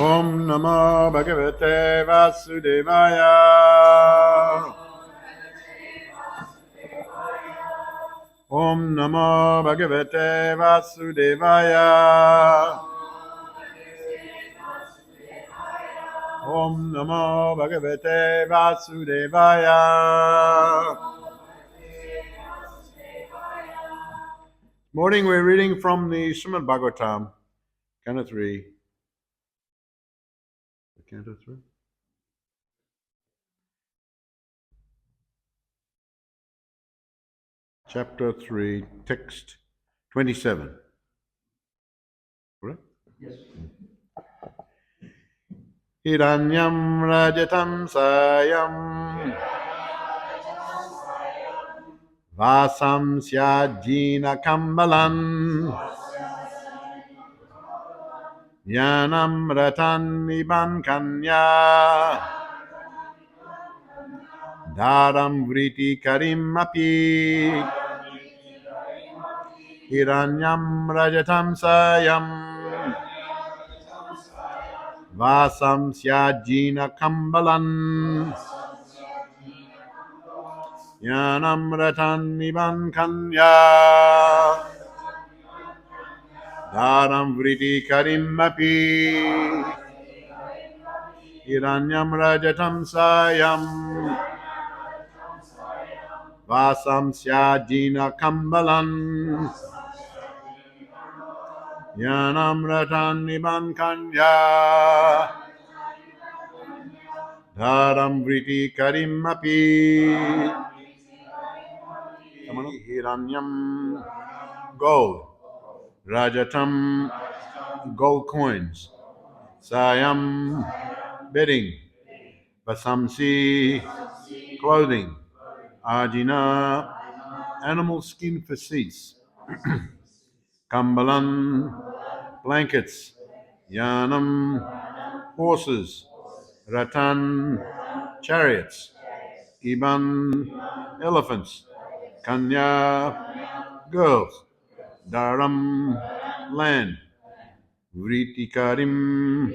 Om Namo Bhagavate Vasudevaya. Om Namo Bhagavate Vasudevaya. Om Namo Bhagavate Vasudevaya. Morning, we're reading from the Srimad Bhagavatam, Canto 3. Canto 3? Chapter 3, text 27. Correct? Yes. Hiranyam rajatam sayam vasam syajina kambalan Yanam ratan niban kanya Dharam vriti karim api Hiranyam rajatam sayam Vasam syajina kambalan Yanam ratan niban kanya Dharam vriti karimapi Hiranyam rajatam sayam Vasam syajina kambalan Yanam ratan niban kanya Dharam vriti karimapi Hiranyam gold Rajatam gold coins Sayam bedding Vasamsi clothing Ajina animal skin for seats Kambalan blankets Yanam horses Ratan chariots Iban elephants Kanya girls Dharam land Vritikarim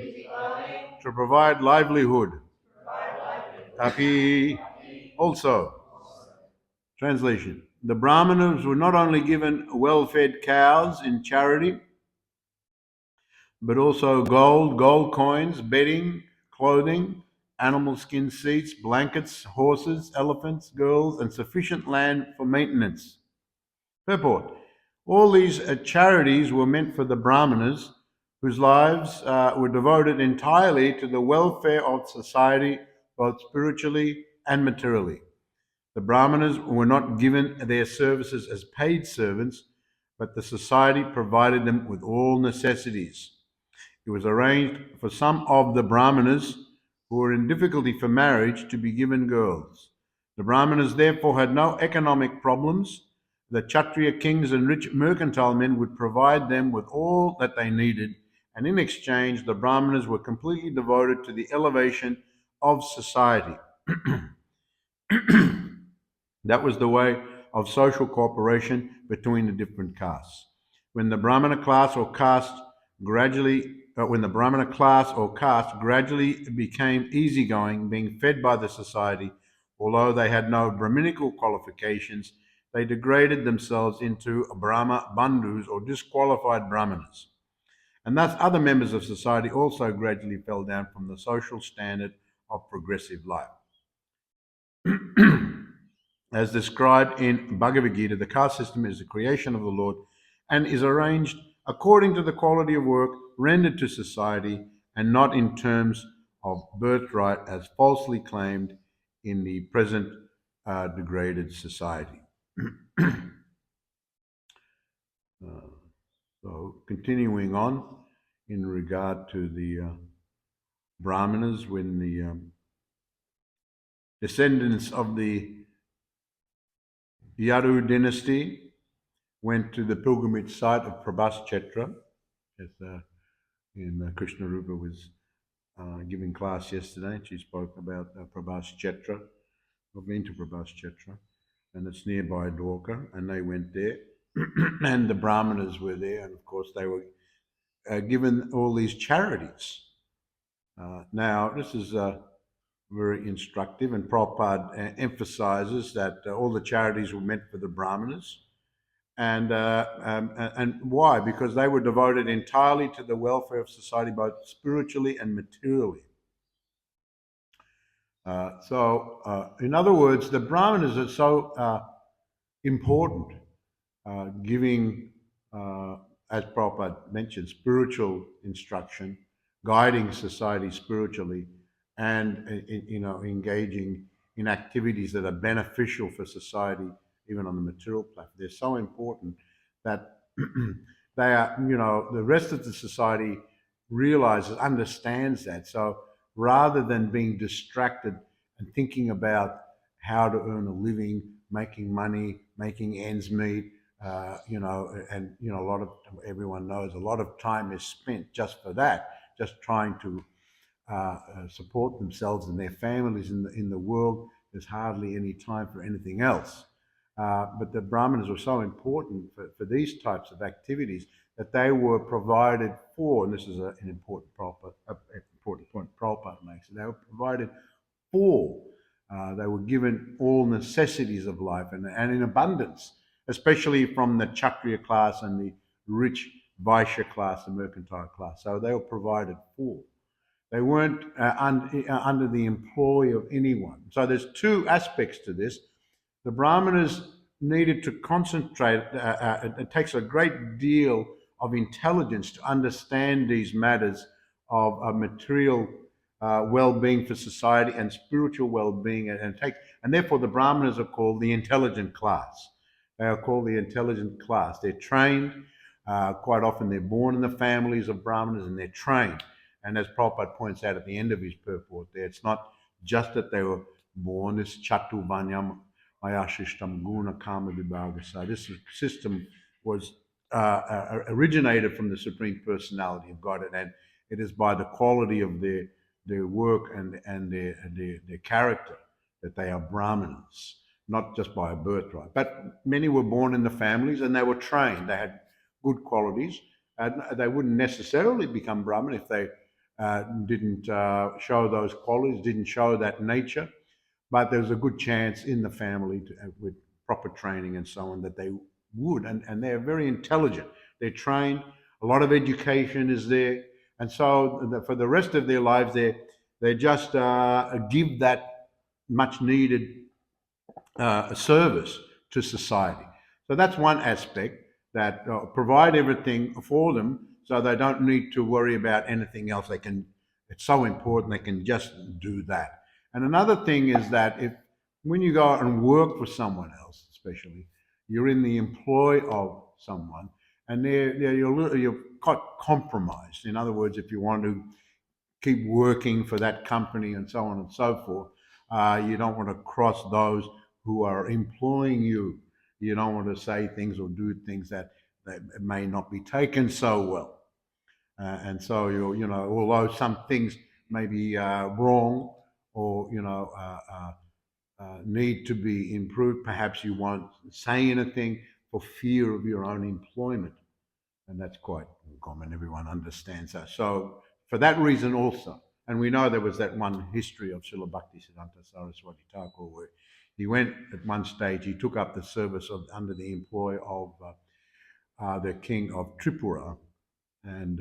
to provide livelihood Tapi also. Translation. The Brahmanas were not only given well-fed cows in charity, but also gold coins, bedding, clothing, animal skin seats, blankets, horses, elephants, girls, and sufficient land for maintenance. Purport. All these charities were meant for the Brahmanas, whose lives were devoted entirely to the welfare of society, both spiritually and materially. The Brahmanas were not given their services as paid servants, but the society provided them with all necessities. It was arranged for some of the Brahmanas who were in difficulty for marriage to be given girls. The Brahmanas therefore had no economic problems. The Kshatriya kings and rich mercantile men would provide them with all that they needed, and in exchange, the Brahmanas were completely devoted to the elevation of society. That was the way of social cooperation between the different castes. When the Brahmana class or caste gradually became easygoing, being fed by the society, although they had no Brahminical qualifications, they degraded themselves into Brahma bandhus or disqualified Brahmanas. And thus other members of society also gradually fell down from the social standard of progressive life. As described in Bhagavad Gita, the caste system is the creation of the Lord and is arranged according to the quality of work rendered to society and not in terms of birthright as falsely claimed in the present degraded society. So, continuing on in regard to the Brahmanas, when the descendants of the Yadu dynasty went to the pilgrimage site of Prabhas Chetra, as Krishna Rupa was giving class yesterday. She spoke about Prabhas Chetra. I've been to Prabhas Chetra, and it's nearby Dwarka, and they went there, and the Brahmanas were there, and of course they were given all these charities. Now, this is very instructive, and Prabhupada emphasizes that all the charities were meant for the Brahmanas. And why? Because they were devoted entirely to the welfare of society, both spiritually and materially. In other words, the Brahmanas are so important, giving, as Prabhupada mentioned, spiritual instruction, guiding society spiritually, and engaging in activities that are beneficial for society, even on the material platform. They're so important that they are, the rest of the society realizes, understands that. So rather than being distracted and thinking about how to earn a living, making money, making ends meet, a lot of, everyone knows, a lot of time is spent just for that, just trying to support themselves and their families in the world. There's hardly any time for anything else. But the Brahmanas were so important for these types of activities that they were provided for, and this is an important point Prabhupada makes. They were provided for. They were given all necessities of life and in abundance, especially from the Kshatriya class and the rich Vaishya class, the mercantile class. So they were provided for. They weren't under the employ of anyone. So there's two aspects to this. The Brahmanas needed to concentrate. It takes a great deal of intelligence to understand these matters of material well-being for society and spiritual well-being, and therefore the Brahmanas are called the intelligent class. They are called the intelligent class. They're trained. Quite often, they're born in the families of Brahmanas, and they're trained. And as Prabhupada points out at the end of his purport there, it's not just that they were born, this Chatu Vanyam Mayashishtam Guna Kama Vibhagasa. This system was originated from the Supreme Personality of God, and it is by the quality of their work and their character that they are Brahmanas, not just by a birthright. But many were born in the families and they were trained. They had good qualities. And they wouldn't necessarily become Brahmin if they didn't show those qualities, didn't show that nature. But there's a good chance in the family with proper training and so on that they would. And they're very intelligent. They're trained. A lot of education is there. And so for the rest of their lives, they just give that much needed service to society. So that's one aspect, that provide everything for them so they don't need to worry about anything else. It's so important, they can just do that. And another thing is that when you go out and work for someone else, especially, you're in the employ of someone, and you're quite compromised. In other words, if you want to keep working for that company and so on and so forth, you don't want to cross those who are employing you. You don't want to say things or do things that may not be taken so well. And so although some things may be wrong or need to be improved, perhaps you won't say anything for fear of your own employment, and that's quite common. Everyone understands that. So for that reason also, and we know there was that one history of Srila Bhaktisiddhanta Saraswati Thakur where he went at one stage, he took up the service under the employ of the king of Tripura, and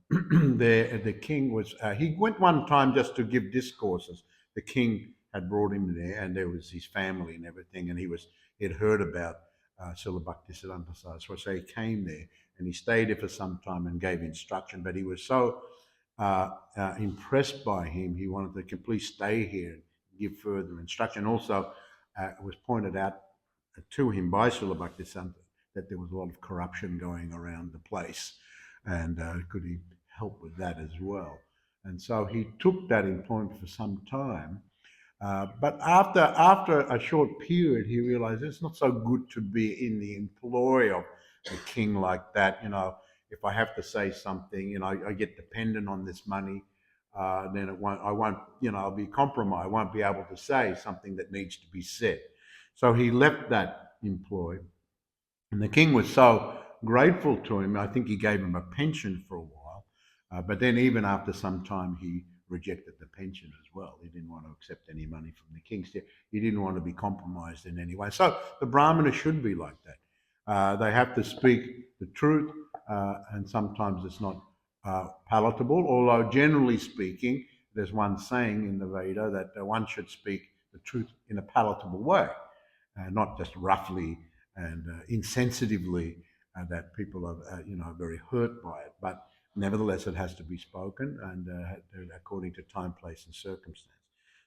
the king was, he went one time just to give discourses. The king had brought him there, and there was his family and everything, and he'd heard about Srila Bhaktisiddhanta Saraswati, so he came there, and he stayed there for some time and gave instruction, but he was so impressed by him, he wanted to please stay here and give further instruction. Also, it was pointed out to him by Srila Bhaktisiddhanta that there was a lot of corruption going around the place, and could he help with that as well? And so he took that employment for some time. But after a short period, he realized it's not so good to be in the employ of a king like that. If I have to say something, I get dependent on this money, then I won't, I'll be compromised. I won't be able to say something that needs to be said. So he left that employ, and the king was so grateful to him. I think he gave him a pension for a while, but then even after some time, he rejected the pension as well. He didn't want to accept any money from the king. He didn't want to be compromised in any way. So the Brahmana should be like that. They have to speak the truth, and sometimes it's not palatable, although generally speaking, there's one saying in the Veda that one should speak the truth in a palatable way, not just roughly and insensitively, that people are very hurt by it. But nevertheless, it has to be spoken, and according to time, place, and circumstance.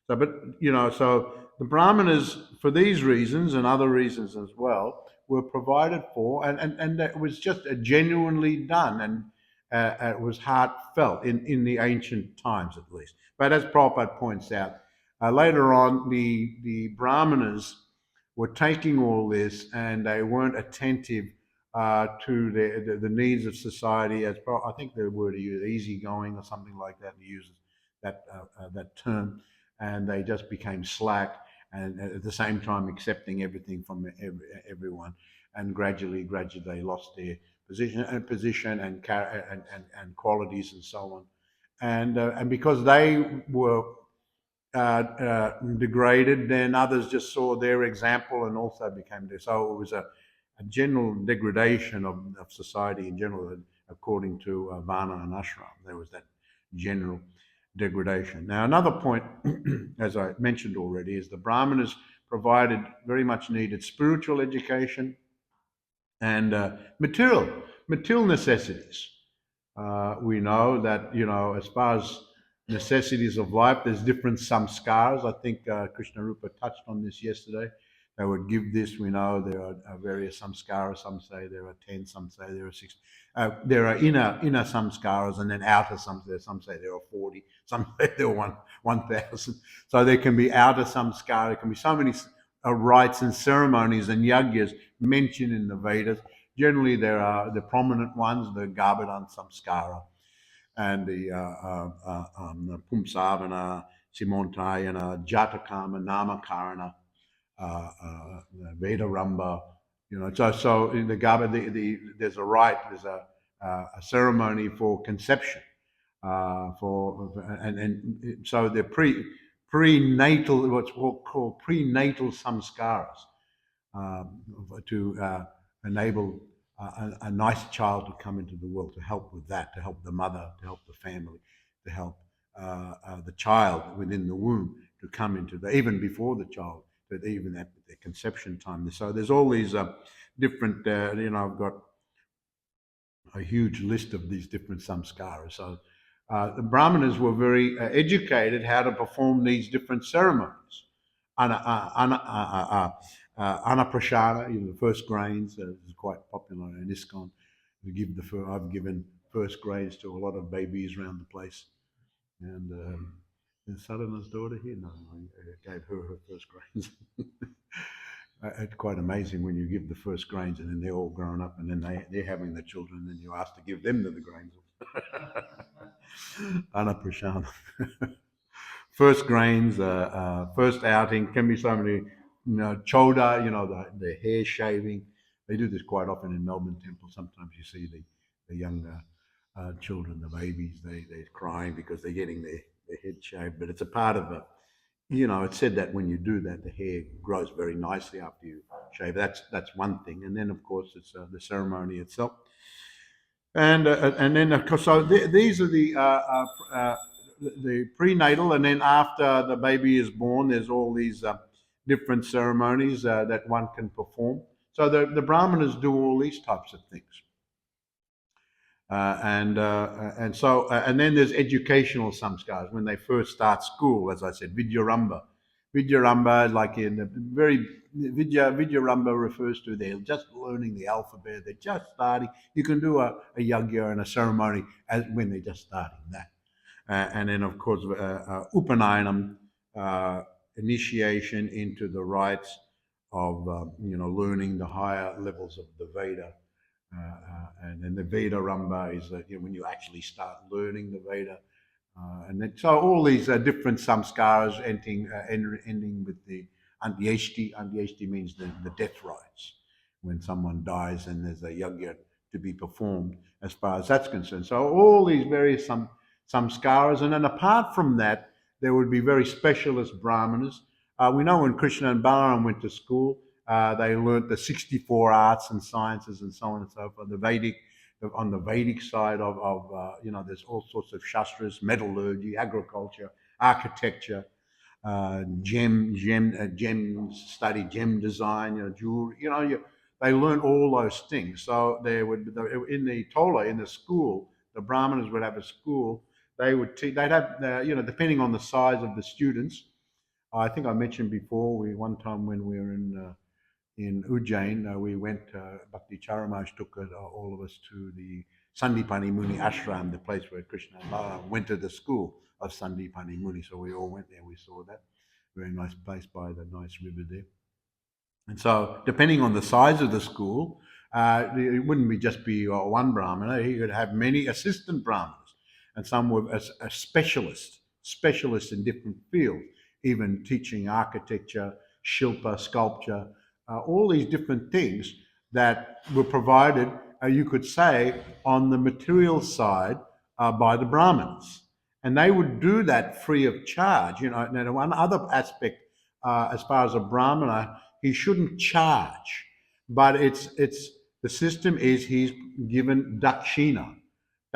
So the Brahmanas, for these reasons and other reasons as well, were provided for, and it was just genuinely done, and it was heartfelt in the ancient times, at least. But as Prabhupada points out, later on, the Brahmanas were taking all this, and they weren't attentive to the needs of society. As I think the word he used, easygoing or something like that, he uses that term, and they just became slack, and at the same time accepting everything from everyone, and gradually they lost their position and qualities and so on, and because they were degraded, then others just saw their example and also became there. So it was a general degradation of society in general, according to Varna and Ashram. There was that general degradation. Now, another point, as I mentioned already, is the Brahmanas provided very much needed spiritual education and material necessities. We know that, as far as necessities of life, there's different samskaras. I think Krishna Rupa touched on this yesterday. They would give this. We know there are various samskaras. Some say there are 10, some say there are 6. There are inner samskaras and then outer samskaras. Some say there are 40, some say there are 1,000. So there can be outer samskara. There can be so many rites and ceremonies and yajnas mentioned in the Vedas. Generally, there are the prominent ones, the Garbhadan Samskara and the Pumsavana, Simontayana, Jatakama, Namakarana, Vedaramba. So in the Garbha, there's a rite, there's a ceremony for conception, and so the prenatal, what's called prenatal samskaras, to enable a nice child to come into the world, to help with that, to help the mother, to help the family, to help the child within the womb to come into even before the child, but even at the conception time. So there's all these different, I've got a huge list of these different samskaras. So the Brahmanas were very educated how to perform these different ceremonies. Anaprashana, the first grains, is quite popular in ISKCON. I've given first grains to a lot of babies around the place. And Sadhana's daughter here, no, I gave her first grains. It's quite amazing when you give the first grains and then they're all grown up and then they're having the children and then you're asked to give them the grains. Anaprashana. First grains, first outing, can be so many, choda, the hair shaving. They do this quite often in Melbourne Temple. Sometimes you see the younger children, the babies, they're crying because they're getting their head shaved. But it's a part of it's said that when you do that, the hair grows very nicely after you shave. That's one thing. And then, of course, it's the ceremony itself. And then, of course, so these are the prenatal, and then after the baby is born, there's all these different ceremonies that one can perform. So the Brahmanas do all these types of things. And then there's educational samskaras when they first start school, as I said, Vidyaramba. Vidyaramba, like in the Vidyaramba refers to they're just learning the alphabet, they're just starting. You can do a yajna and a ceremony when they're just starting that. And then, of course, Upanayana, initiation into the rites of, learning the higher levels of the Veda. And then the Veda Ramba is when you actually start learning the Veda. And then, so all these different samskaras ending with the Antyeshti. Antyeshti means the death rites. When someone dies and there's a yajna to be performed as far as that's concerned. So all these various samskaras. And then apart from that, there would be very specialist brahmanas. We know when Krishna and Balaram went to school, they learnt the 64 arts and sciences and so on and so forth. On the Vedic side of there's all sorts of shastras, metallurgy, agriculture, architecture, gem study, gem design, jewelry. They learn all those things. So in the Tola, in the school, the Brahmanas would have a school. They'd have, depending on the size of the students. I think I mentioned before, one time when we were in Ujjain, we went, Bhakti Charamaj took all of us to the Sandipani Muni Ashram, the place where Krishna and Balaram went to the school of Sandipani Muni. So we all went there, we saw that. Very nice place by the nice river there. And so, depending on the size of the school, it wouldn't just be one Brahmana. He could have many assistant Brahmanas, and some were a specialists in different fields, even teaching architecture, shilpa, sculpture, all these different things that were provided, you could say, on the material side by the Brahmins. And they would do that free of charge. Now, one other aspect, as far as a Brahmana, he shouldn't charge, but the system is he's given dakshina.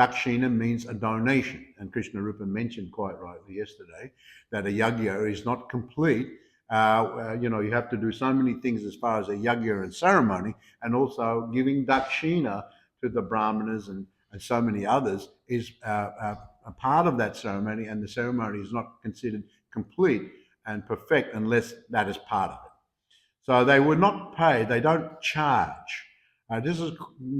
Dakshina means a donation. And Krishna Rupa mentioned quite rightly yesterday that a yajna is not complete. You have to do so many things as far as a yajna and ceremony, and also giving dakshina to the brahmanas and so many others is a part of that ceremony, and the ceremony is not considered complete and perfect unless that is part of it. So they would not pay, they don't charge. This is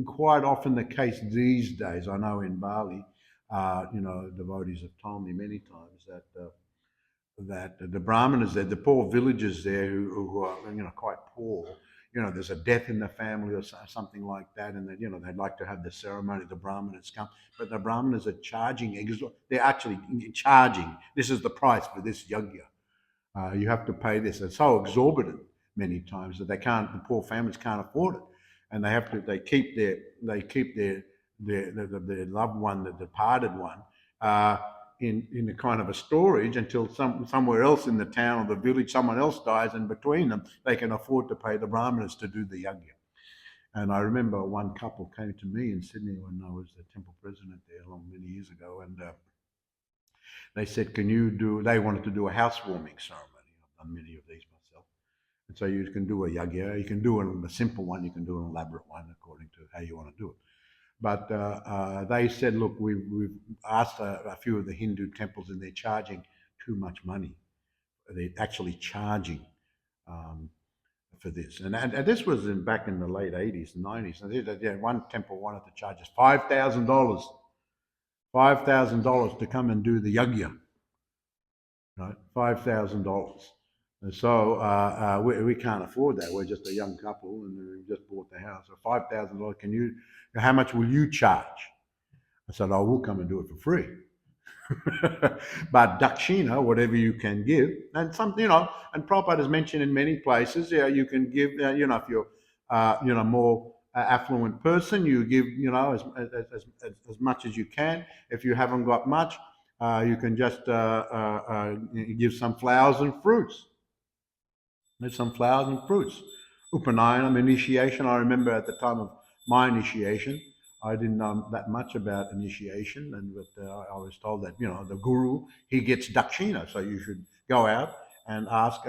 quite often the case these days. I know in Bali, devotees have told me many times that the Brahmanas there, the poor villagers there who are quite poor, there's a death in the family or something like that, and they'd like to have the ceremony. The Brahmanas come, but the Brahmanas are charging. They're actually charging. This is the price for this yajna. You have to pay this. It's so exorbitant many times that the poor families can't afford it, and they keep their loved one, the departed one, in a kind of a storage until somewhere else in the town or the village, someone else dies, and between them they can afford to pay the brahmanas to do the yajna. And I remember one couple came to me in Sydney when I was the temple president there many years ago, and they said, they wanted to do a housewarming ceremony. I've done many of these myself. And so you can do a yajna, you can do a simple one, you can do an elaborate one according to how you want to do it. But they said, look, we've asked a few of the Hindu temples and they're charging too much money. They're actually charging for this. And this was back in the late 80s and 90s. And one temple wanted to charge us $5,000. $5,000 to come and do the yajna, right? $5,000. And so we can't afford that. We're just a young couple and we just bought the house. So $5,000, how much will you charge? I said, oh, we'll come and do it for free. But dakshina, whatever you can give, and and Prabhupada has mentioned in many places, you can give, if you're, more affluent person, you give, as much as you can. If you haven't got much, you can just give some flowers and fruits. There's some flowers and fruits. Upanayam, initiation. I remember at the time of my initiation, I didn't know that much about initiation, but I was told that the guru, he gets dakshina, so you should go out and ask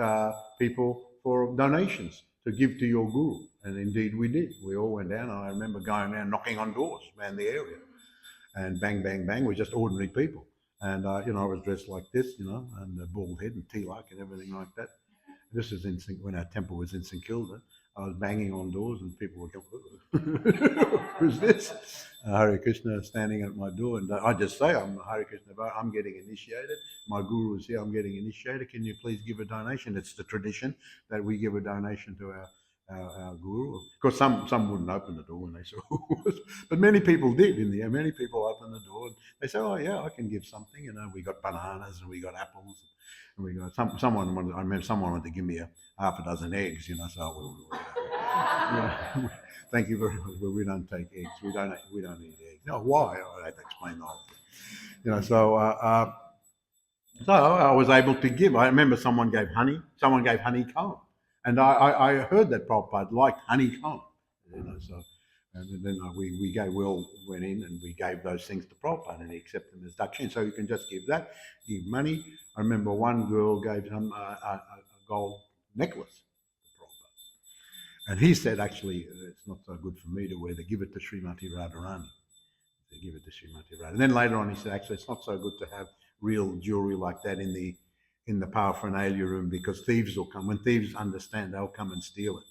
people for donations to give to your guru. And indeed we did. We all went down. I remember going around knocking on doors around the area, and bang, bang, bang. We're just ordinary people, and I was dressed like this, and a bald head and tilak and everything like that. This is when our temple was in St Kilda. I was banging on doors and people would go, who's this? Hare Krishna standing at my door. And I just say, I'm Hare Krishna, I'm getting initiated. My guru is here, I'm getting initiated. Can you please give a donation? It's the tradition that we give a donation to our guru. Of course, some wouldn't open the door when they saw us, but many people did in the end. Many people opened the door and they say, oh yeah, I can give something. We got bananas and we got apples. And we got I remember someone wanted to give me half a dozen eggs, so thank you very much, but we don't take eggs. We don't eat eggs. No, why? I had to explain the whole thing. So I was able to give. I remember someone gave honeycomb. And I heard that Prabhupada liked honeycomb. So and then we all went in and we gave those things to Prabhupada and he accepted them as dakshina. So you can just give that, give money. I remember one girl gave him a gold necklace to Prabhupada. And he said, actually, it's not so good for me to wear. They give it to Srimati Radharani. They give it to Srimati Radharani. And then later on he said, actually, it's not so good to have real jewelry like that in the paraphernalia room because thieves will come. When thieves understand, they'll come and steal it.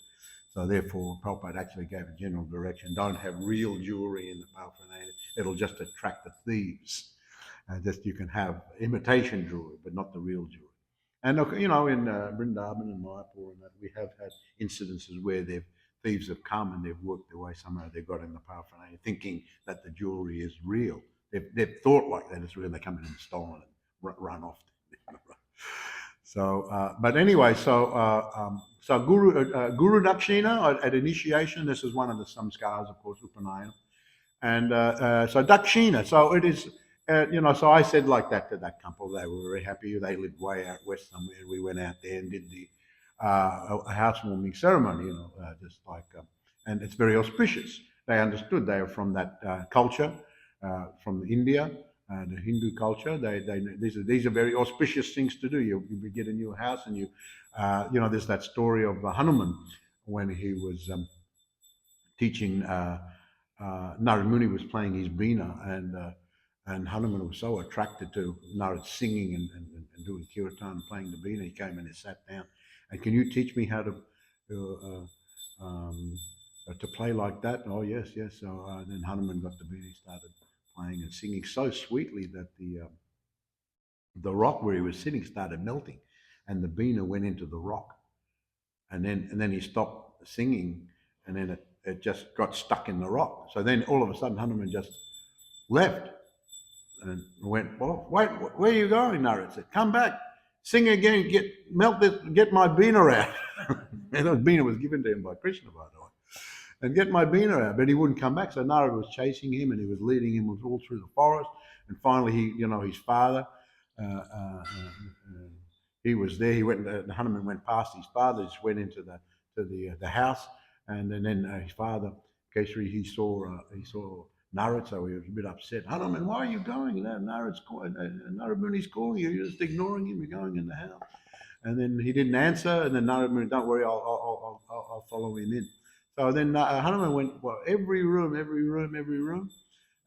So therefore, Prabhupada actually gave a general direction: don't have real jewelry in the paraphernalia. It'll just attract the thieves. You can have imitation jewelry, but not the real jewelry. And look, in Vrindavan and Mayapur, and that we have had incidences where thieves have come and they've worked their way somehow. They've got in the paraphernalia, thinking that the jewelry is real. They've thought like that it's real. They come in and stolen it, run off. So, but anyway, so Guru Dakshina at initiation, this is one of the samskaras, of course, Upanayam. And so Dakshina, so it is, so I said like that to that couple. They were very happy. They lived way out west somewhere. We went out there and did the housewarming ceremony, just like, and it's very auspicious. They understood they were from that culture. from India, the Hindu culture. These are very auspicious things to do. You get a new house, and there's that story of Hanuman when he was teaching. Narad Muni was playing his veena, and Hanuman was so attracted to Narad singing and doing kirtan, playing the veena. He came and he sat down. And can you teach me how to play like that? Oh yes, yes. So then Hanuman got the veena. He started playing and singing so sweetly that the rock where he was sitting started melting, and the veena went into the rock. And then he stopped singing, and then it just got stuck in the rock. So then all of a sudden Hanuman just left and went, well, wait, where are you going? Narad said, come back, sing again, get my veena out. And the veena was given to him by Krishna, by the way. And get my veena out, but he wouldn't come back. So Narad was chasing him, and he was leading him all through the forest. And finally, his father, he was there. He went. Hanuman went past his father. Just went into the house, and then his father, Keshri, he saw Narad, so he was a bit upset. Hanuman, why are you going? Narad's calling. Narad Muni's calling you. You're just ignoring him. You're going in the house. And then he didn't answer. And then Narad Muni, don't worry, I'll follow him in. So then Hanuman went every room.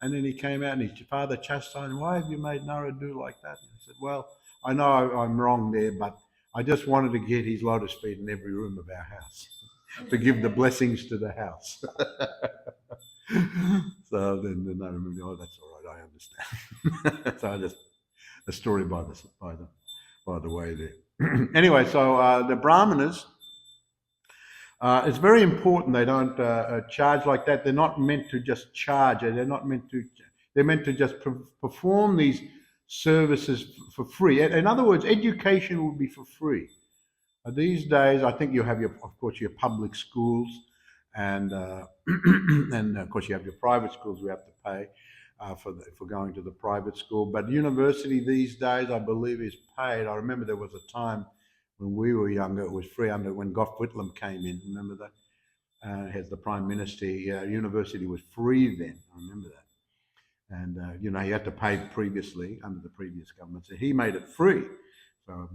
And then he came out, and his father chastised him. Why have you made Narad do like that? And he said, well, I know I'm wrong there, but I just wanted to get his lotus feet in every room of our house to give the blessings to the house. So then I remember, oh, that's all right, I understand. So just a story by the way there. Anyway, so the Brahmanas, it's very important they don't charge like that. They're not meant to just charge. They're meant to just perform these services for free. In other words, education will be for free. These days, I think you have of course, your public schools, and and of course you have your private schools. We have to pay for going to the private school. But university these days, I believe, is paid. I remember there was a time when we were younger, it was free when Gough Whitlam came in. Remember that? As the Prime Minister, university was free then. I remember that. And, you had to pay previously under the previous government. So he made it free. So,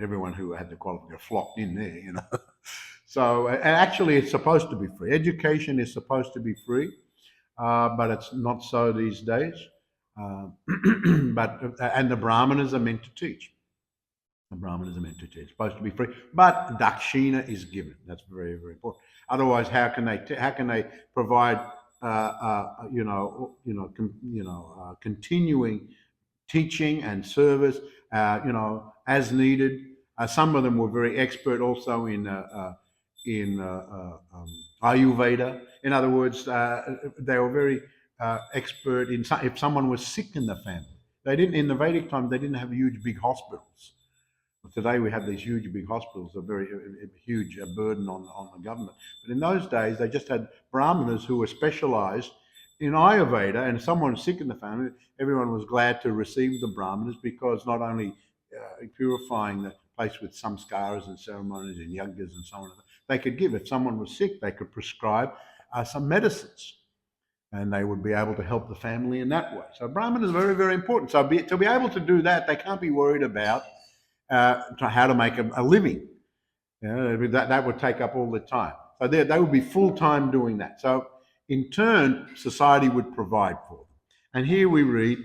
everyone who had the qualification flocked in there, So actually it's supposed to be free. Education is supposed to be free, but it's not so these days. And the Brahmanas are meant to teach. The Brahmanas are meant to teach. It's supposed to be free, but dakshina is given. That's very, very important. Otherwise, how can they provide continuing teaching and service as needed? Some of them were very expert also in Ayurveda. In other words, they were very expert in if someone was sick in the family. They didn't, in the Vedic time, they didn't have huge big hospitals. Today we have these huge big hospitals, a very huge burden on the government. But in those days, they just had Brahmanas who were specialized in Ayurveda, and if someone was sick in the family, everyone was glad to receive the Brahmanas, because not only purifying the place with samskaras and ceremonies and yajnas and so on, they could give. If someone was sick, they could prescribe some medicines, and they would be able to help the family in that way. So Brahman is very, very important. So to be able to do that, they can't be worried about how to make a living. That would take up all the time. So they would be full-time doing that. So in turn, society would provide for them. And here we read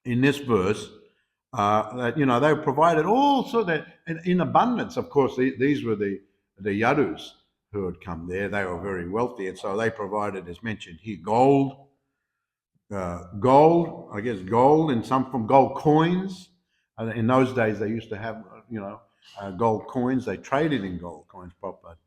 in this verse that they were provided also that in abundance. Of course, these were the Yadus who had come there. They were very wealthy, and so they provided, as mentioned here, gold, gold, and some from gold coins. In those days, they used to have gold coins. They traded in gold coins proper.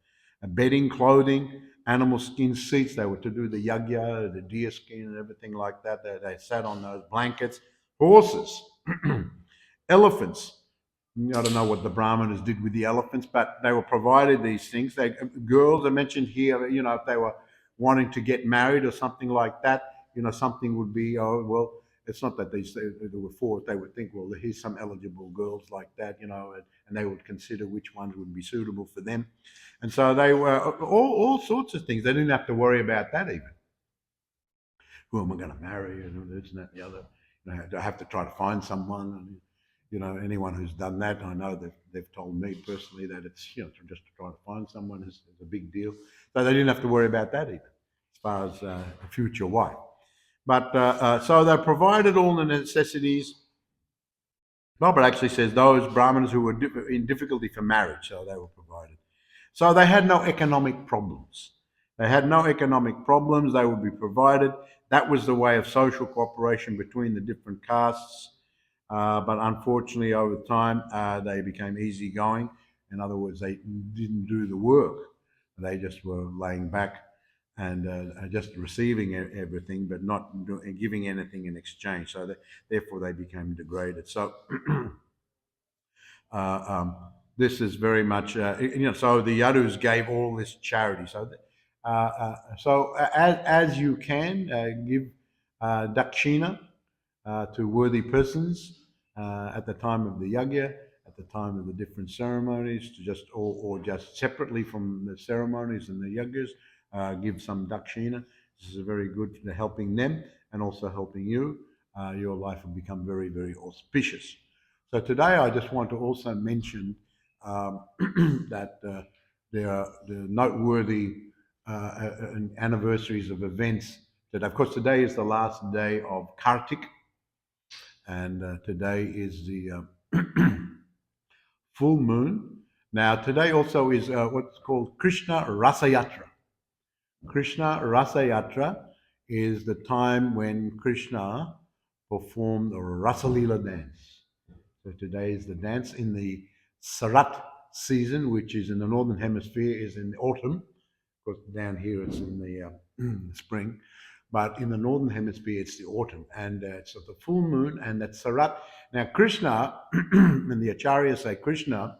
Bedding, clothing, animal skin seats. They were to do the yagya, the deer skin, and everything like that. They sat on those blankets. Horses, elephants. I don't know what the Brahmanas did with the elephants, but they were provided these things. Girls are mentioned here, if they were wanting to get married or something like that, something would be, it's not that they were for it. They would think, well, here's some eligible girls like that, and they would consider which ones would be suitable for them. And so they were all sorts of things. They didn't have to worry about that even. who am I going to marry, and this and that and the other. I have to try to find someone, and anyone who's done that, I know that they've told me personally that it's just to try to find someone is a big deal. So they didn't have to worry about that even, as far as a future wife. But so they provided all the necessities. Robert actually says those Brahmanas who were in difficulty for marriage, so they were provided. So they had no economic problems. They had no economic problems. They would be provided. That was the way of social cooperation between the different castes. But unfortunately, over time, they became easygoing. In other words, they didn't do the work. They just were laying back and just receiving everything, but not giving anything in exchange. So therefore, they became degraded. So this is very much, so the Yadus gave all this charity. So as you can give dakshina to worthy persons at the time of the yajna, at the time of the different ceremonies, to just or just separately from the ceremonies and the yajnas, give some dakshina. This is very good for helping them and also helping you. Your life will become very, very auspicious. So today I just want to also mention that there are the noteworthy anniversaries of events that, of course, today is the last day of Kartik, and today is the full moon. Now, today also is what's called Krishna Rasayatra. Krishna Rasayatra is the time when Krishna performed the Rasalila dance. So today is the dance in the Sarat season, which is in the northern hemisphere, is in the autumn. Of course, down here it's in the spring. But in the northern hemisphere, it's the autumn. And it's the full moon, and that's Sarat. Now, Krishna, and the Acharyas say Krishna,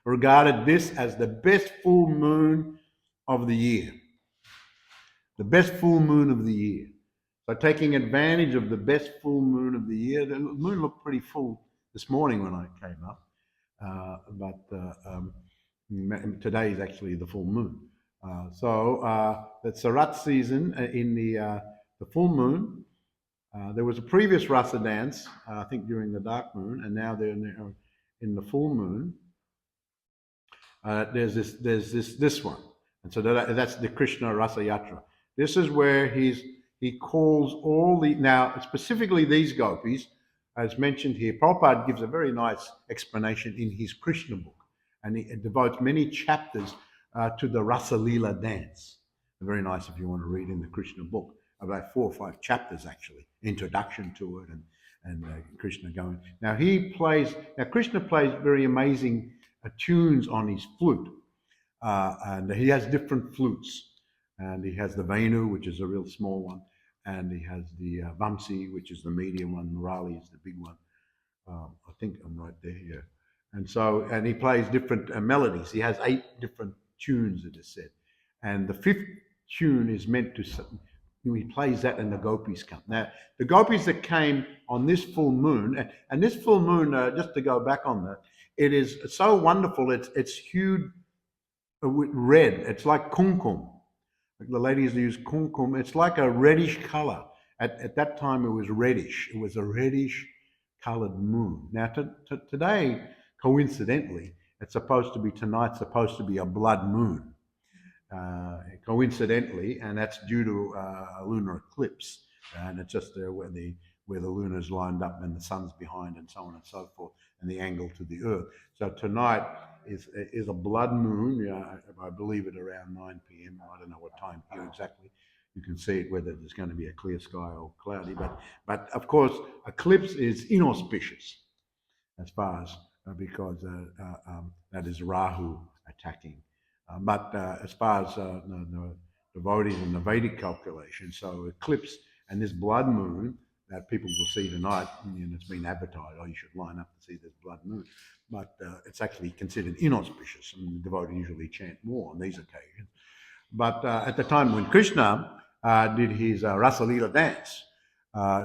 regarded this as the best full moon of the year. The best full moon of the year. So taking advantage of the best full moon of the year, the moon looked pretty full this morning when I came up, but today is actually the full moon. So the Sarat season in the full moon, there was a previous Rasa dance, I think during the dark moon, and now they're in the full moon. There's this one, and so that's the Krishna Rasa Yatra. This is where he calls all now specifically these gopis, as mentioned here. Prabhupada gives a very nice explanation in his Krishna book, and he devotes many chapters to the Rasa Leela dance. Very nice if you want to read in the Krishna book, about 4 or 5 chapters actually, introduction to it, and Krishna going. Now Krishna plays very amazing tunes on his flute, and he has different flutes. And he has the Venu, which is a real small one, and he has the Vamsi, which is the medium one. Murali is the big one. I think I'm right there, yeah. And he plays different melodies. He has 8 different tunes, it is said. And the 5th tune is meant to, he plays that and the gopis come. Now, the gopis that came on this full moon, and this full moon, just to go back on that, it is so wonderful. It's hued with red. It's like kumkum. The ladies use kumkum. It's like a reddish color. At that time, it was reddish. It was a reddish colored moon. Now, today, coincidentally, tonight's supposed to be a blood moon. Coincidentally, and that's due to a lunar eclipse. And it's just where the lunar's lined up and the sun's behind and so on and so forth, and the angle to the earth. So tonight is a blood moon. I believe at around 9 p.m. I don't know what time here exactly. You can see it whether there's going to be a clear sky or cloudy. But of course, eclipse is inauspicious as far as because that is Rahu attacking. But as far as the devotees in the Vedic calculation, so eclipse and this blood moon that people will see tonight, and it's been advertised, you should line up to see this blood moon. But it's actually considered inauspicious, and the devotees usually chant more on these occasions. But at the time when Krishna did his Rasalila dance,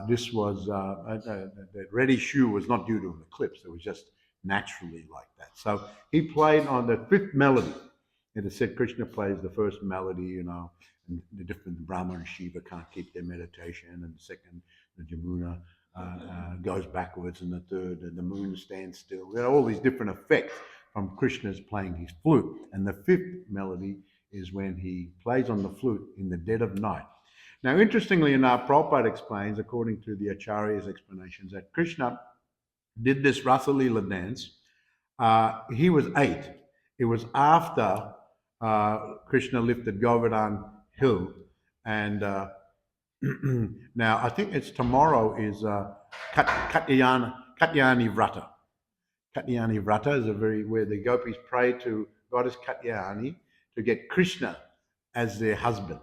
this was, the reddish hue was not due to an eclipse, it was just naturally like that. So he played on the 5th melody. It is said Krishna plays the first melody, and the different Brahma and Shiva can't keep their meditation, and the second, the Jamuna goes backwards, and the third, the moon stands still. There are all these different effects from Krishna's playing his flute. And the fifth melody is when he plays on the flute in the dead of night. Now, interestingly enough, Prabhupada explains, according to the Acharya's explanations, that Krishna did this Rasa Leela dance. He was 8. It was after Krishna lifted Govardhan Hill, and now I think it's tomorrow is Katyayani Vrata. Katyayani Vrata is where the gopis pray to goddess Katyayani to get Krishna as their husband.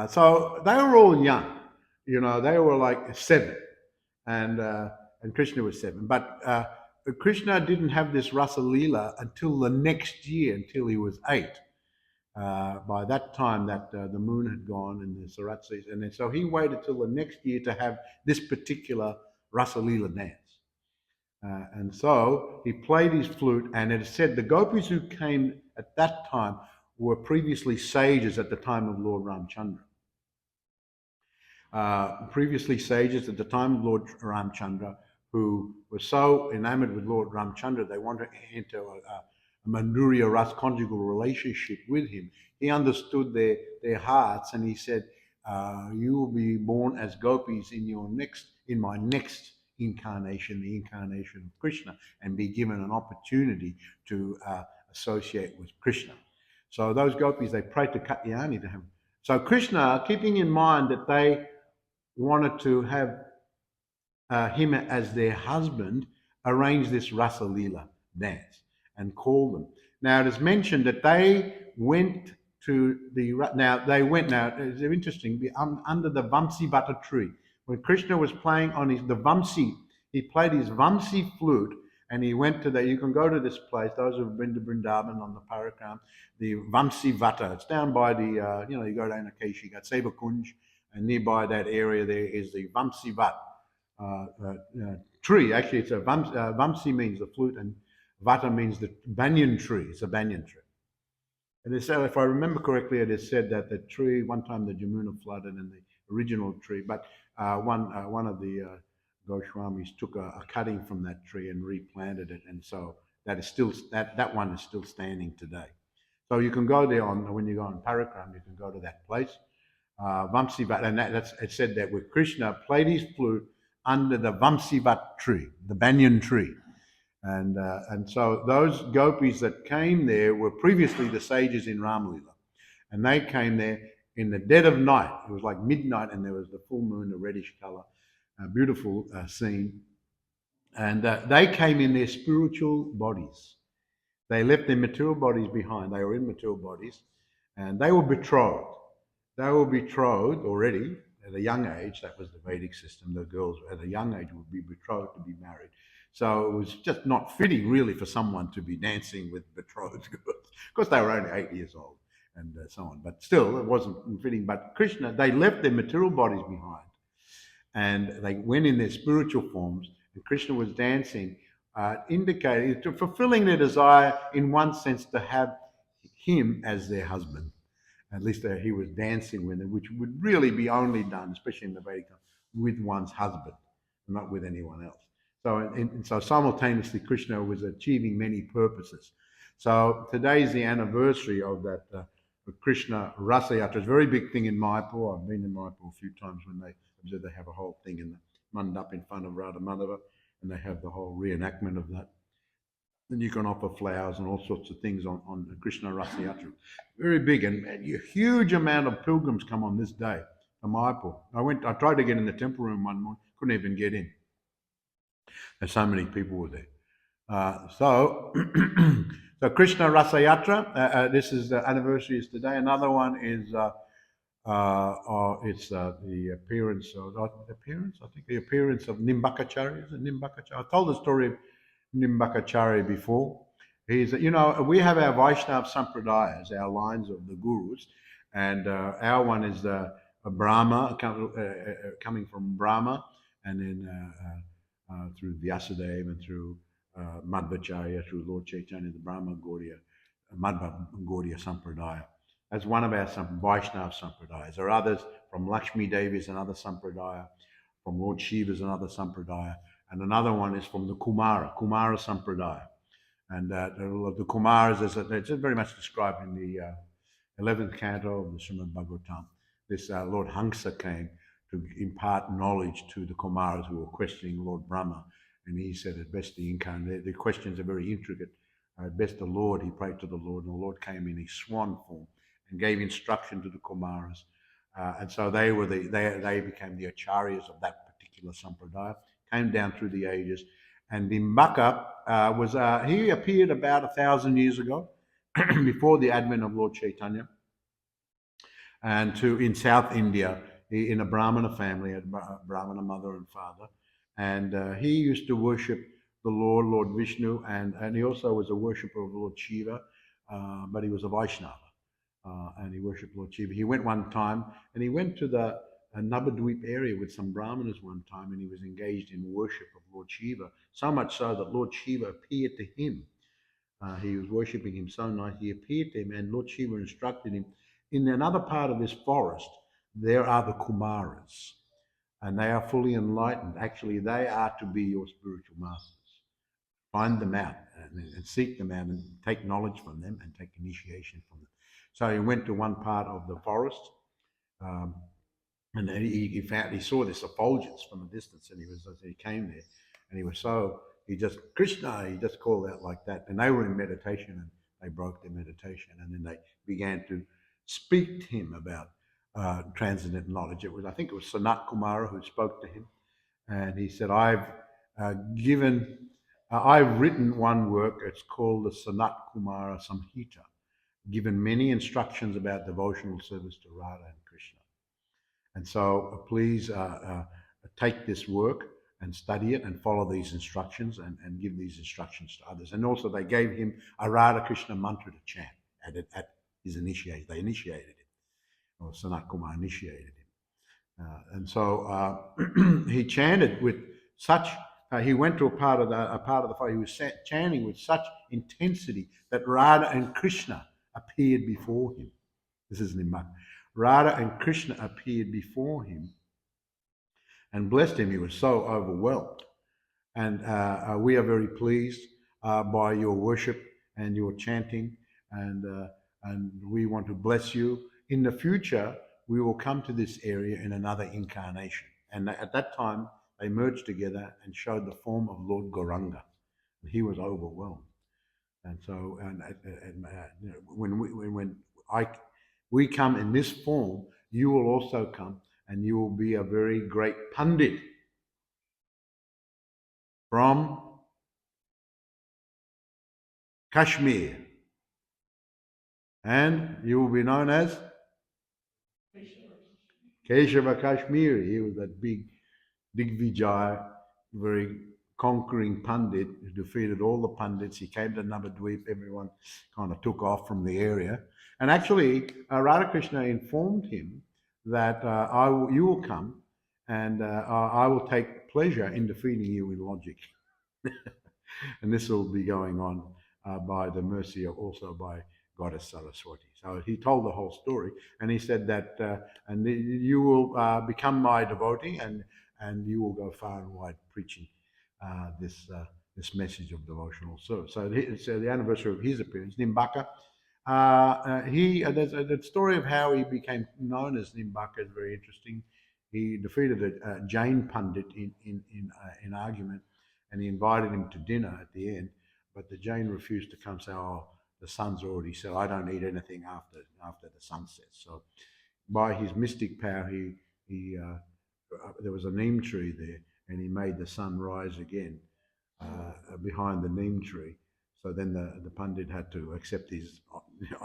So they were all young, they were like 7, and Krishna was 7. But Krishna didn't have this Rasa Leela until the next year, until he was 8. By that time, that the moon had gone in the Saratsis, and then so he waited till the next year to have this particular Rasa Leela dance. And so he played his flute, and it said the gopis who came at that time were previously sages at the time of Lord Ramchandra. Previously sages at the time of Lord Ramchandra, who were so enamored with Lord Ramchandra, they wanted to enter a Mandurya Ras conjugal relationship with him. He understood their hearts, and he said, you will be born as gopis in my next incarnation, the incarnation of Krishna, and be given an opportunity to associate with Krishna. So those gopis, they prayed to Katyayani to have. So Krishna, keeping in mind that they wanted to have him as their husband, arranged this Rasa Leela dance and called them. Now it is mentioned that they went to it's interesting, under the Vamsivata tree. When Krishna was playing on the Vamsi, he played his Vamsi flute, and he went to you can go to this place, those who have been to Vrindavan on the Parakram, the Vamsivata. It's down by the, you go down to Keshi, you got Seva Kunj, and nearby that area there is the Vamsivat tree. Actually, it's Vamsi means the flute, and Vata means the banyan tree. It's a banyan tree. And it's, if I remember correctly, it is said that the tree, one time the Jamuna flooded and the original tree, but one of the Goswamis took a cutting from that tree and replanted it, and so that is still that one is still standing today. So you can go there when you go on Parakram, you can go to that place, Vamsivat, and it said that with Krishna played his flute under the Vamsivat tree, the banyan tree. And so those gopis that came there were previously the sages in Ramlila. And they came there in the dead of night. It was like midnight, and there was the full moon, the reddish color, a beautiful scene. And they came in their spiritual bodies. They left their material bodies behind. They were in material bodies, and they were betrothed. They were betrothed already at a young age. That was the Vedic system. The girls at a young age would be betrothed to be married. So it was just not fitting, really, for someone to be dancing with betrothed girls. Of course, they were only 8 years old and so on. But still, it wasn't fitting. But Krishna, they left their material bodies behind, and they went in their spiritual forms. And Krishna was dancing, indicating, fulfilling their desire, in one sense, to have him as their husband. At least he was dancing with them, which would really be only done, especially in the Vedic time, with one's husband, not with anyone else. So simultaneously, Krishna was achieving many purposes. So today is the anniversary of that Krishna Rasa Yatra. It's a very big thing in Mayapur. I've been in Mayapur a few times when they have a whole thing in the mandap in front of Radha Madhava, and they have the whole reenactment of that. Then you can offer flowers and all sorts of things on the Krishna Rasa Yatra. Very big, and a huge amount of pilgrims come on this day to Mayapur. I tried to get in the temple room one morning, couldn't even get in. There's so many people were there. So Krishna Rasa Yatra, this is the anniversary is today. Another one is it's the appearance of Nimbakachari. Is it Nimbakachari? I told the story of Nimbakachari before. He's, we have our Vaishnav Sampradayas, our lines of the gurus, and our one is Brahma, coming from Brahma, and then through Vyasadeva and through Madhvacharya, through Lord Chaitanya, the Brahma Gaudiya, Madhva Gaudiya Sampradaya. as one of our Vaishnava Sampradayas. There are others from Lakshmi Devi is another Sampradaya, from Lord Shiva is another Sampradaya, and another one is from the Kumara Sampradaya. And the Kumaras, it's very much described in the 11th canto of the Srimad Bhagavatam. This Lord Hamsa came to impart knowledge to the Kumaras who were questioning Lord Brahma. And he said, at best the incarnate, the questions are very intricate. At best the Lord, he prayed to the Lord, and the Lord came in his swan form and gave instruction to the Kumaras. And so they became the acharyas of that particular sampradaya, came down through the ages. And Nimbaka he appeared about 1,000 years ago, before the advent of Lord Chaitanya, and in South India, in a Brahmana family, a Brahmana mother and father. And he used to worship the Lord Vishnu, and he also was a worshipper of Lord Shiva, but he was a Vaishnava, and he worshipped Lord Shiva. He went one time, and he went to the Nabadweep area with some Brahmanas one time, and he was engaged in worship of Lord Shiva, so much so that Lord Shiva appeared to him. He was worshipping him so nice, he appeared to him, and Lord Shiva instructed him, in another part of this forest, there are the Kumaras, and they are fully enlightened. Actually, they are to be your spiritual masters. Find them out and seek them out and take knowledge from them and take initiation from them. So he went to one part of the forest, and he saw this effulgence from a distance, and he came there, and he just called out like that, and they were in meditation, and they broke their meditation, and then they began to speak to him about transcendental knowledge. I think it was Sanat Kumara who spoke to him, and he said, I've written one work. It's called the Sanat Kumara Samhita, given many instructions about devotional service to Radha and Krishna. And so please take this work and study it and follow these instructions and give these instructions to others. And also they gave him a Radha Krishna mantra to chant at his initiation. They initiated him, or Sanat Kumar initiated him. And so he chanted with such, he went to a part of the fire, he was chanting with such intensity that Radha and Krishna appeared before him. This is Nimbaka. Radha and Krishna appeared before him and blessed him. He was so overwhelmed. And we are very pleased by your worship and your chanting, and we want to bless you. In the future, we will come to this area in another incarnation. And at that time, they merged together and showed the form of Lord Gauranga. He was overwhelmed. And so, when we come in this form, you will also come, and you will be a very great Pandit from Kashmir. And you will be known as Keshava Kashmiri. He was that big Digvijay, very conquering Pandit who defeated all the Pandits. He came to Navadweep. Everyone kind of took off from the area. And actually, Radhakrishna informed him that you will come, and I will take pleasure in defeating you in logic. And this will be going on by the mercy of also by Goddess Saraswati. So he told the whole story, and he said that, and you will become my devotee, and you will go far and wide preaching this message of devotional service. So it's the anniversary of his appearance, Nimbaka. The story of how he became known as Nimbaka is very interesting. He defeated a Jain Pandit in argument, and he invited him to dinner at the end, but the Jain refused to come. Say, "Oh, the sun's already set. I don't eat anything after the sun sets." So, by his mystic power, there was a neem tree there, and he made the sun rise again behind the neem tree. So then the Pandit had to accept his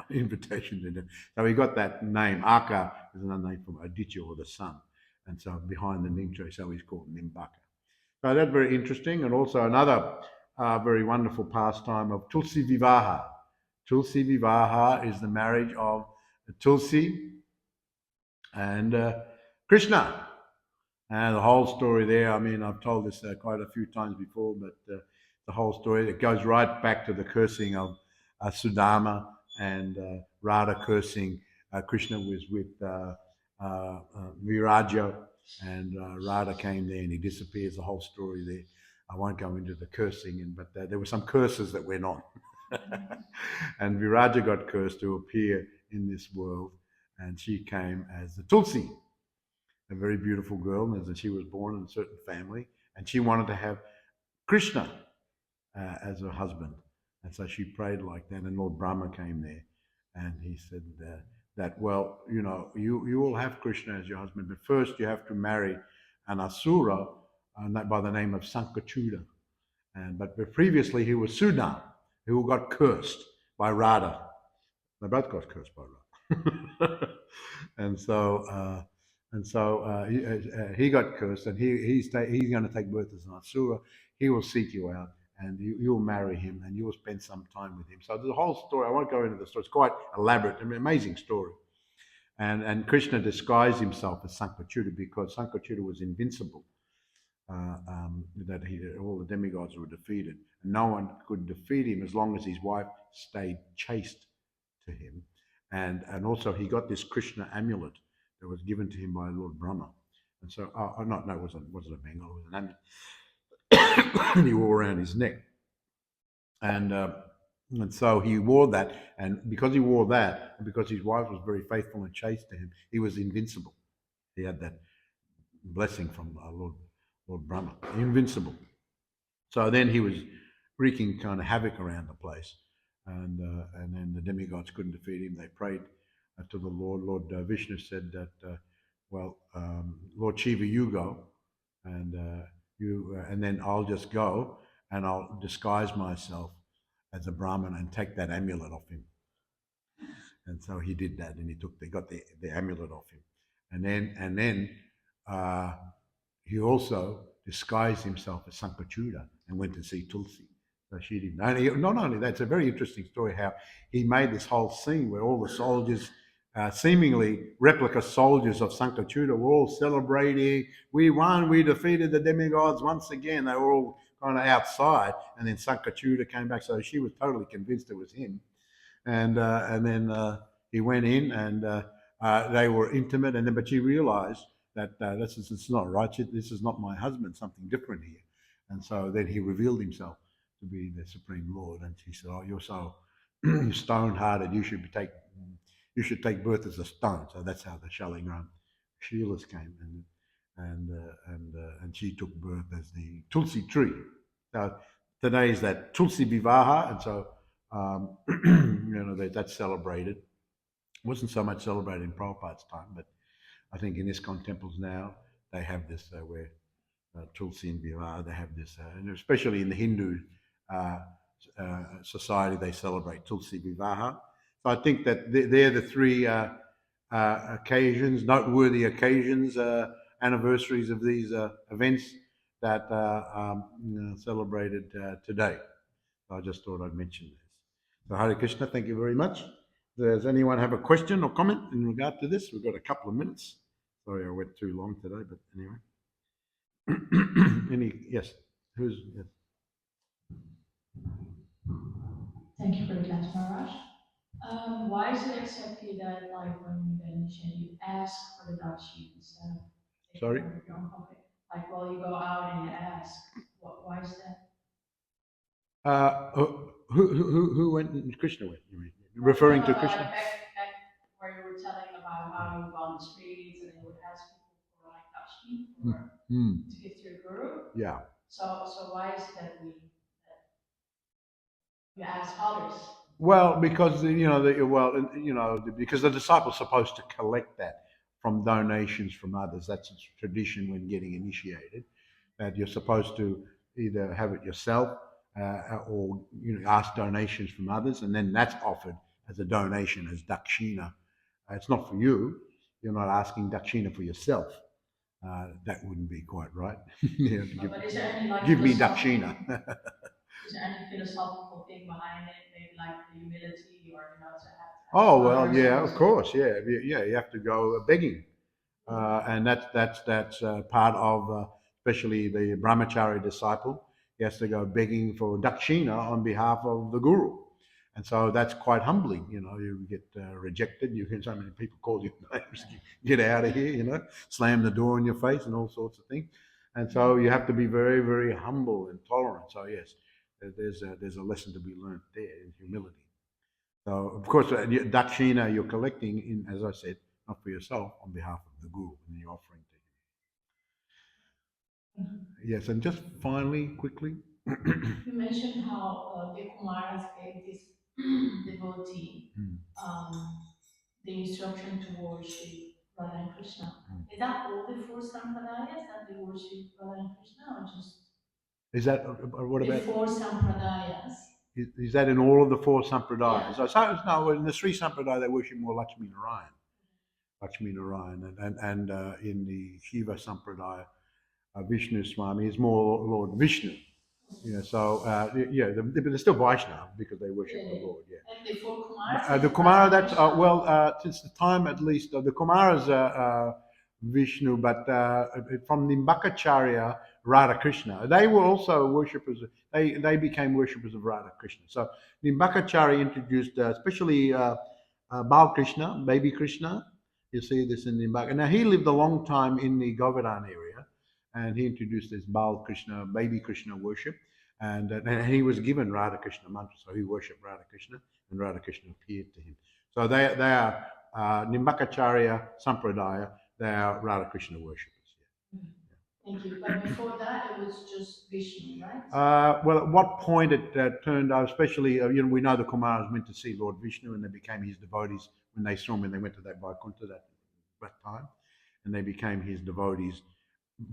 invitation. So he got that name. Aka is another name from Aditya, or the sun. And so behind the neem tree, so he's called Nimbaka. So that's very interesting. And also another very wonderful pastime of Tulsi Vivaha. Tulsi Vivaha is the marriage of Tulsi and Krishna. And the whole story there, I mean, I've told this quite a few times before, but the whole story, it goes right back to the cursing of Sudama and Radha cursing Krishna was with Viraja, and Radha came there and he disappears. The whole story there. I won't go into the cursing, but there were some curses that went on. And Viraja got cursed to appear in this world, and she came as the Tulsi, a very beautiful girl, and she was born in a certain family, and she wanted to have Krishna as her husband. And so she prayed like that, and Lord Brahma came there, and he said that, well, you will have Krishna as your husband, but first you have to marry an asura by the name of Sankachuda. But previously he was Sudan, who got cursed by Radha. They both got cursed by Radha. and so he got cursed, and he's going to take birth as an asura. He will seek you out, and you'll marry him, and you will spend some time with him. So the whole story, I won't go into the story. It's quite elaborate, an amazing story. And Krishna disguised himself as Sankachuda because Sankachuda was invincible. All the demigods were defeated. No one could defeat him as long as his wife stayed chaste to him. And also he got this Krishna amulet that was given to him by Lord Brahma. And so, it wasn't a bangle, it was an amulet. And he wore around his neck. And so he wore that, and because he wore that, and because his wife was very faithful and chaste to him, he was invincible. He had that blessing from Lord Brahma, invincible. So then he was wreaking kind of havoc around the place, and then the demigods couldn't defeat him. They prayed to the Lord. Lord Vishnu said that, Lord Shiva, you go, and then I'll just go, and I'll disguise myself as a Brahmin and take that amulet off him. And so he did that, and they got the amulet off him, and then he also disguised himself as Sankachuda and went to see Tulsi. So she didn't. Not only that, it's a very interesting story how he made this whole scene where all the soldiers, seemingly replica soldiers of Sankachuda, were all celebrating. We won, we defeated the demigods once again. They were all kind of outside, and then Sankachuda came back. So she was totally convinced it was him. And then he went in, and they were intimate, but she realized that this is not right. This is not my husband. Something different here. And so then he revealed himself to be the Supreme Lord. And she said, "Oh, you're so stone-hearted. You should take birth as a stone." So that's how the Shalingram Sheilas came, and she took birth as the Tulsi tree. So today is that Tulsi Vivaha, and so that's celebrated. It wasn't so much celebrated in Prabhupada's time, but I think in ISKCON temples now, they have this where Tulsi and Vivaha, they have this, and especially in the Hindu society, they celebrate Tulsi Vivaha. So I think that they're the three occasions, noteworthy occasions, anniversaries of these events that are celebrated today. So I just thought I'd mention this. So Hare Krishna, thank you very much. Does anyone have a question or comment in regard to this? We've got a couple of minutes. Sorry, I went too long today, but anyway. Yes? Yes. Thank you for the class, Maharaj. Why is it exactly that, like, when you get initiated, you ask for the dark sheet instead of taking care of your own pocket? Like, well, you go out and you ask. Why is that? Who went? Krishna went. You mean referring to Krishna? Back where you were telling about how you go on the streets and you would ask people for like dakshi to give to your guru. Yeah. So why is that you ask others? Well, because because the disciple's supposed to collect that from donations from others. That's a tradition when getting initiated. That you're supposed to either have it yourself or ask donations from others, and then that's offered as a donation as dakshina. It's not for you. You're not asking dakshina for yourself. That wouldn't be quite right. But is there any like give me dakshina. Is there any philosophical thing behind it? Maybe like the humility, or to have. Oh well, yeah, of course, yeah. You have to go begging, and that's part of especially the brahmachari disciple. He has to go begging for dakshina on behalf of the guru, And so that's quite humbling. You get rejected. You hear so many people call you names. Get out of here. Slam the door in your face and all sorts of things. And so you have to be very, very humble and tolerant. So yes, there's a lesson to be learned there in humility. So of course, dakshina you're collecting in, as I said, not for yourself, on behalf of the guru, and you're offering to him. Yes, and just finally, quickly. You mentioned how the Kumaras gave this devotee the instruction to worship Radha and Krishna. Is that all the four sampradayas that they worship Radha and Krishna, or just Is that what the about? four sampradayas? Is that in all of the four sampradayas? Yeah. No, in the Sri Sampradaya they worship more Lakshmi Narayan. Lakshmi Narayan, and in the Shiva Sampradaya, Vishnu Swami is more Lord Vishnu. But they're still Vaishnava because they worship the Lord. Yeah. And the four Kumaras. The Kumara, that's since the time at least the Kumaras are Vishnu, but from the Nimbakacharya, Radha Krishna, they were also worshippers. They became worshippers of Radha Krishna. So Nimbakacharya introduced, especially Bal Krishna, baby Krishna. You see this in Nimbaka. Now he lived a long time in the Govardhan area, and he introduced this Bal Krishna, baby Krishna worship. And he was given Radha Krishna mantra, so he worshipped Radha Krishna, and Radha Krishna appeared to him. So they are Nimbakacharya Sampradaya, they are Radha Krishna worshippers. Yeah. Thank you. But before that, it was just Vishnu, right? Well, at what point it turned out, especially, we know the Kumaras went to see Lord Vishnu and they became his devotees when they saw him, when they went to that Vaikuntha that time, and they became his devotees,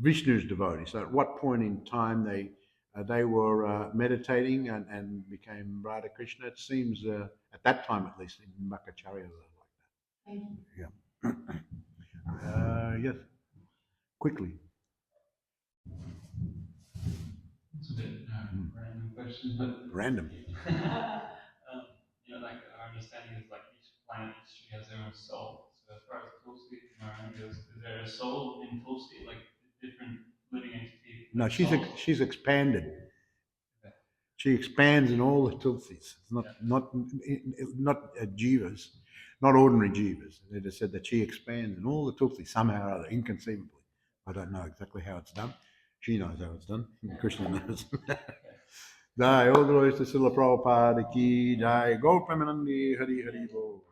Vishnu's devotees. So at what point in time they were meditating and became Radha Krishna? It seems, at that time at least, in Makacharya like that. Thank you. Yeah. Yes. Quickly. It's a bit random question, but Random. like our understanding is like each planet, each tree has their own soul. So as far as Tulsi goes, is there a soul in Tulsi, like different living entity? No, she's expanded. She expands in all the tulsis. It's not jivas, not ordinary jivas. They just said that she expands in all the tulsis somehow or other, inconceivably. I don't know exactly how it's done. She knows how it's done. Krishna knows. Jai, all glories to Srila Prabhupada ki jai. Go Premanandi Hari Hari Bol.